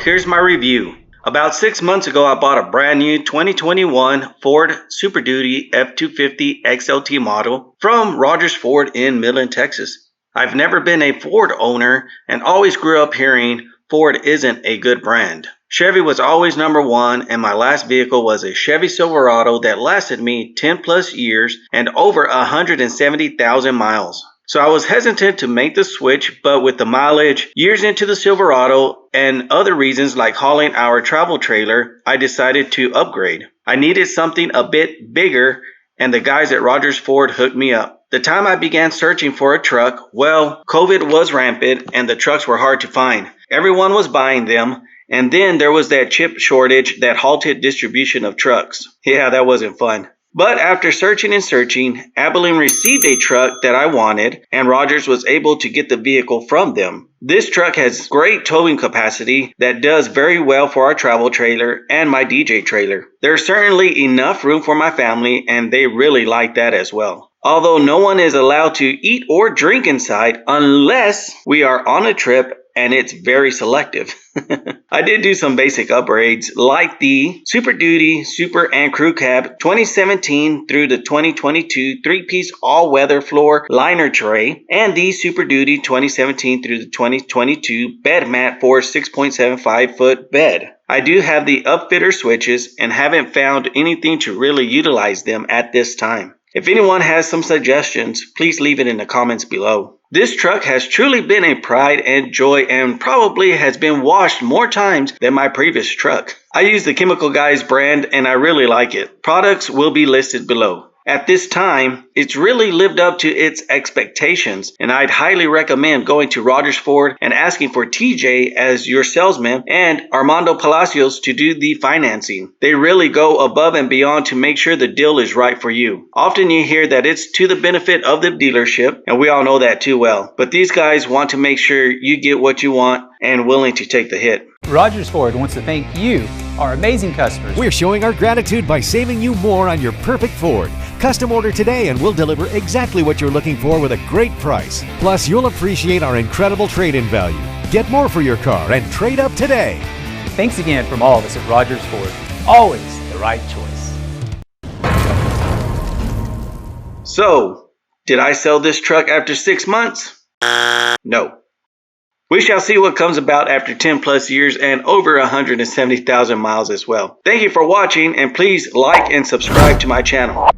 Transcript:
here's my review. About 6 months ago, I bought a brand new 2021 Ford Superduty F250 XLT model from Rogers Ford in Midland, Texas. I've never been a Ford owner and always grew up hearing Ford isn't a good brand. Chevy was always number one, and my last vehicle was a Chevy Silverado that lasted me 10 plus years and over 170,000 miles. So I was hesitant to make the switch, but with the mileage, years into the Silverado, and other reasons like hauling our travel trailer, I decided to upgrade. I needed something a bit bigger, and the guys at Rogers Ford hooked me up. The time I began searching for a truck, well, COVID was rampant and the trucks were hard to find. Everyone was buying them, and then there was that chip shortage that halted distribution of trucks. Yeah, that wasn't fun. But after searching and searching, Abilene received a truck that I wanted, and Rogers was able to get the vehicle from them. This truck has great towing capacity that does very well for our travel trailer and my DJ trailer. There's certainly enough room for my family, and they really like that as well. Although no one is allowed to eat or drink inside unless we are on a trip, and it's very selective. I did do some basic upgrades like the Super Duty Super and Crew Cab 2017 through the 2022 three-piece all-weather floor liner tray and the Super Duty 2017 through the 2022 bed mat for 6.75-foot bed. I do have the upfitter switches and haven't found anything to really utilize them at this time. If anyone has some suggestions, please leave it in the comments below. This truck has truly been a pride and joy and probably has been washed more times than my previous truck. I use the Chemical Guys brand and I really like it. Products will be listed below. At this time, it's really lived up to its expectations, and I'd highly recommend going to Rogers Ford and asking for TJ as your salesman and Armando Palacios to do the financing. They really go above and beyond to make sure the deal is right for you. Often you hear that it's to the benefit of the dealership, and we all know that too well. But these guys want to make sure you get what you want and willing to take the hit. Rogers Ford wants to thank you, our amazing customers. We're showing our gratitude by saving you more on your perfect Ford. Custom order today and we'll deliver exactly what you're looking for with a great price. Plus, you'll appreciate our incredible trade-in value. Get more for your car and trade up today. Thanks again from all of us at Rogers Ford. Always the right choice. So, did I sell this truck after 6 months? No. We shall see what comes about after 10 plus years and over 170,000 miles as well. Thank you for watching, and please like and subscribe to my channel.